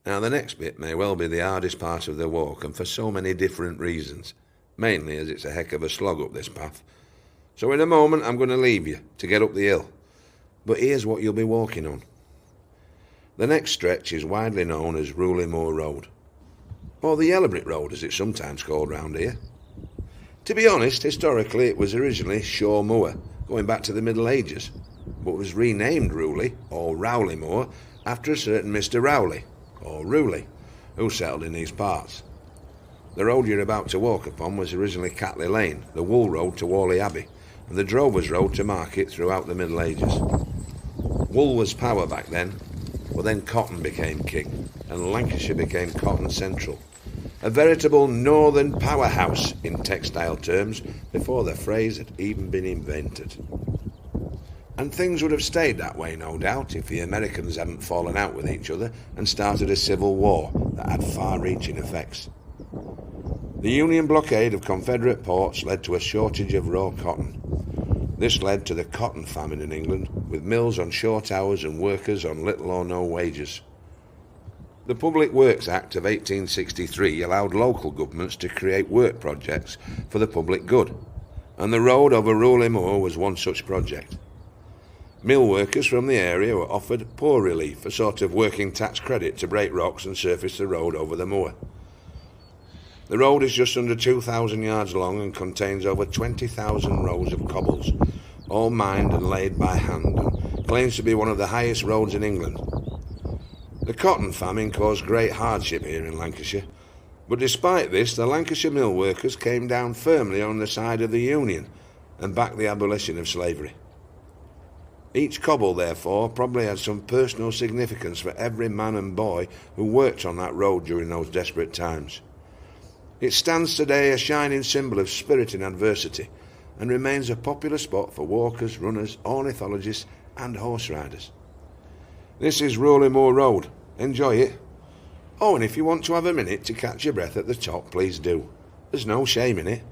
Now the next bit may well be the hardest part of the walk, and for so many different reasons, mainly as it's a heck of a slog up this path. So in a moment I'm going to leave you to get up the hill, but here's what you'll be walking on. The next stretch is widely known as Rooley Road, or the Yellow Brick Road as it's sometimes called round here. To be honest, historically it was originally Scout Moor, going back to the Middle Ages, but was renamed Rooley, or Rowley Moor, after a certain Mr. Rowley, or Rooley, who settled in these parts. The road you're about to walk upon was originally Catley Lane, the wool road to Whalley Abbey, and the drover's road to market throughout the Middle Ages. Wool was power back then, but then cotton became king, and Lancashire became cotton central. A veritable northern powerhouse in textile terms before the phrase had even been invented. And things would have stayed that way, no doubt, if the Americans hadn't fallen out with each other and started a civil war that had far-reaching effects. The Union blockade of Confederate ports led to a shortage of raw cotton. This led to the Cotton Famine in England, with mills on short hours and workers on little or no wages. The Public Works Act of 1863 allowed local governments to create work projects for the public good, and the road over Rooley Moor was one such project. Mill workers from the area were offered poor relief, a sort of working tax credit to break rocks and surface the road over the moor. The road is just under 2,000 yards long and contains over 20,000 rows of cobbles, all mined and laid by hand, and claims to be one of the highest roads in England. The cotton famine caused great hardship here in Lancashire, but despite this, the Lancashire mill workers came down firmly on the side of the Union and backed the abolition of slavery. Each cobble, therefore, probably had some personal significance for every man and boy who worked on that road during those desperate times. It stands today a shining symbol of spirit in adversity and remains a popular spot for walkers, runners, ornithologists and horse riders. This is Rooley Moor Road. Enjoy it. Oh, and if you want to have a minute to catch your breath at the top, please do. There's no shame in it.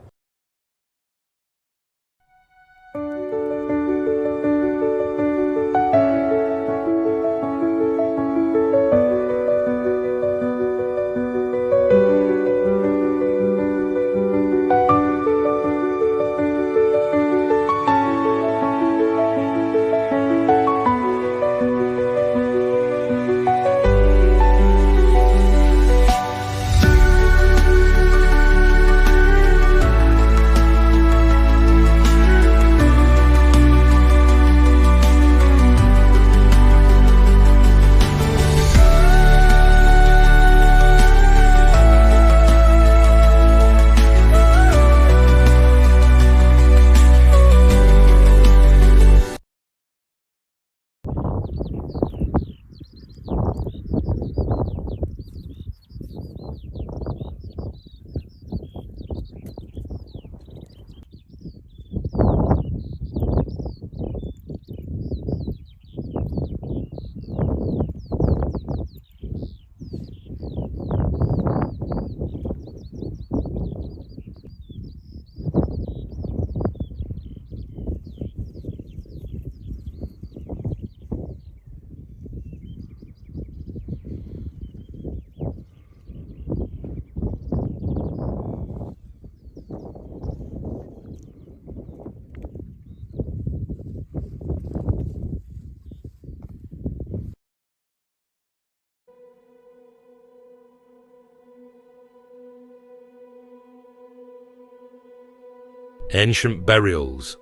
Ancient burials.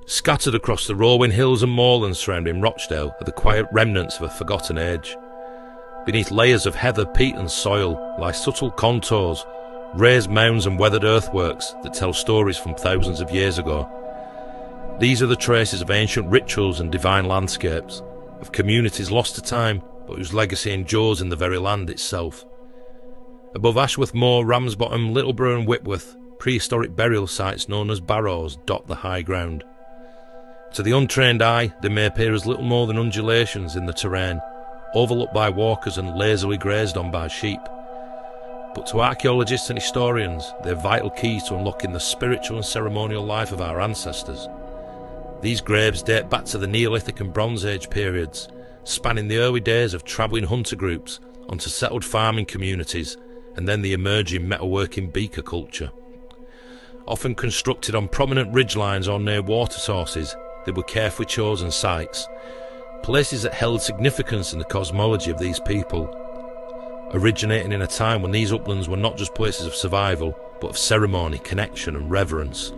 Scattered across the rolling hills and moorlands surrounding Rochdale are the quiet remnants of a forgotten age. Beneath layers of heather, peat and soil lie subtle contours, raised mounds and weathered earthworks that tell stories from thousands of years ago. These are the traces of ancient rituals and divine landscapes, of communities lost to time but whose legacy endures in the very land itself. Above Ashworth Moor, Ramsbottom, Littleborough and Whitworth, prehistoric burial sites known as barrows dot the high ground. To the untrained eye, they may appear as little more than undulations in the terrain, overlooked by walkers and lazily grazed on by sheep. But to archaeologists and historians, they're vital keys to unlocking the spiritual and ceremonial life of our ancestors. These graves date back to the Neolithic and Bronze Age periods, spanning the early days of travelling hunter groups onto settled farming communities and then the emerging metalworking beaker culture. Often constructed on prominent ridgelines or near water sources, they were carefully chosen sites, places that held significance in the cosmology of these people, originating in a time when these uplands were not just places of survival, but of ceremony, connection and reverence.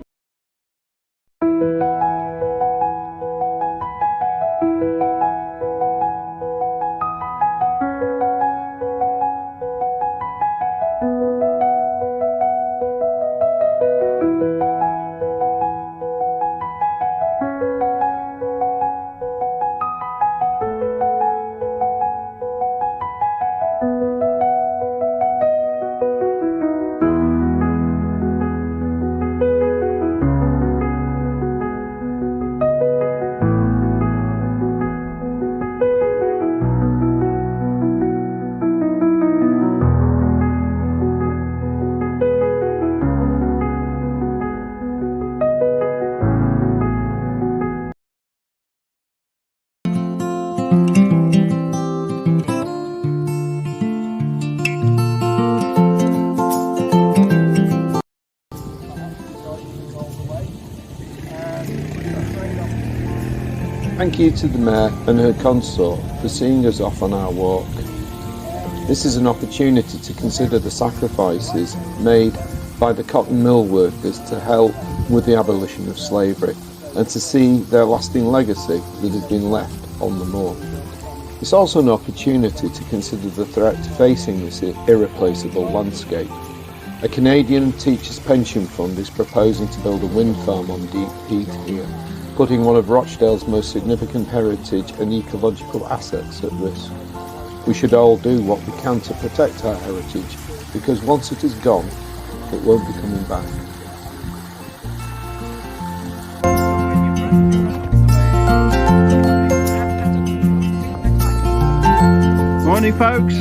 Thank you to the Mayor and her consort for seeing us off on our walk. This is an opportunity to consider the sacrifices made by the cotton mill workers to help with the abolition of slavery and to see their lasting legacy that has been left on the moor. It's also an opportunity to consider the threat facing this irreplaceable landscape. A Canadian teachers' pension fund is proposing to build a wind farm on deep heath here, putting one of Rochdale's most significant heritage and ecological assets at risk. We should all do what we can to protect our heritage, because once it is gone, it won't be coming back. Morning, folks.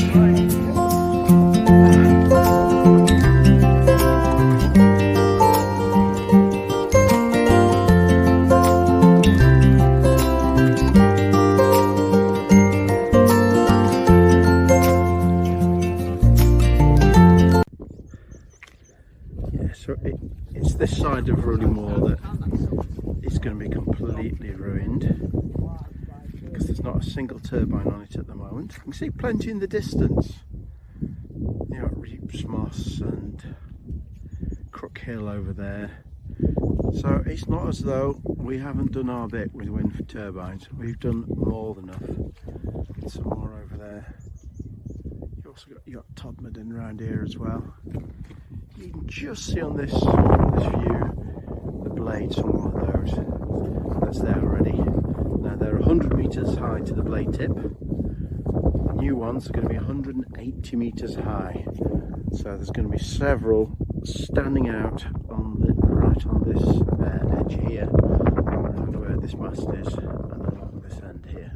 So it's this side of Rooley Moor that is going to be completely ruined because there's not a single turbine on it at the moment. You can see plenty in the distance. You know, Reeps Moss and Crook Hill over there. So it's not as though we haven't done our bit with wind turbines. We've done more than enough. Some more over there. You've also got Todmorden around here as well. You can just see on this view the blades on one of those. That's there already. Now they're 100 metres high to the blade tip. The new ones are going to be 180 metres high. So there's going to be several standing out on the right on this edge here, where this mast is, and then along this end here.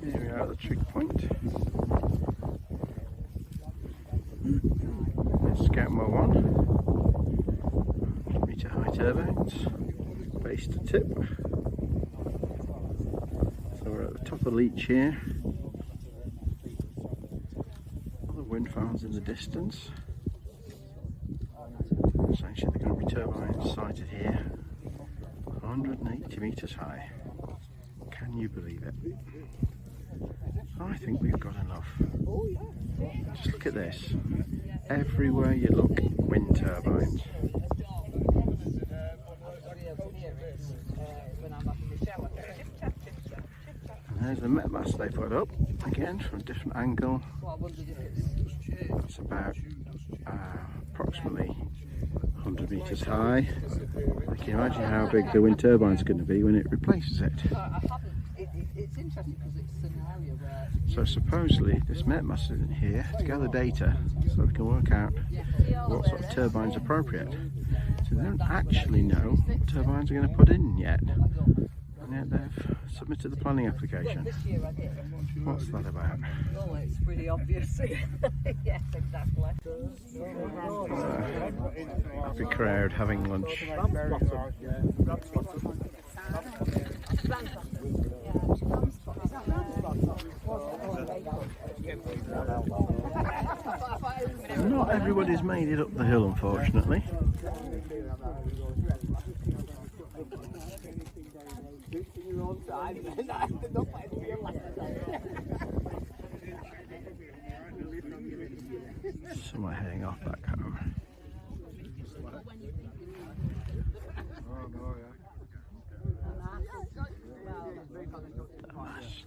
Here we are at the trig point. Scout Moor 1, metre high turbines, base to tip. So we're at the top of the leach here. Other wind farms in the distance. Essentially they're going to be turbines sited here, 180 metres high. Can you believe it? I think we've got enough. Just look at this. Everywhere you look, wind turbines. And there's the met mast they put up, again from a different angle. That's about approximately 100 metres high. I can imagine how big the wind turbine's going to be when it replaces it. It's interesting because it's an area where... So supposedly this met mast is in here to gather data so we can work out what sort of turbines are appropriate. So they don't actually know what turbines are going to put in yet. And yet they've submitted the planning application. This year I did. What's that about? Oh, it's pretty obvious. Yes, exactly. Happy crowd having lunch. Not everybody's made it up the hill, unfortunately. Some are heading off back home. The mast.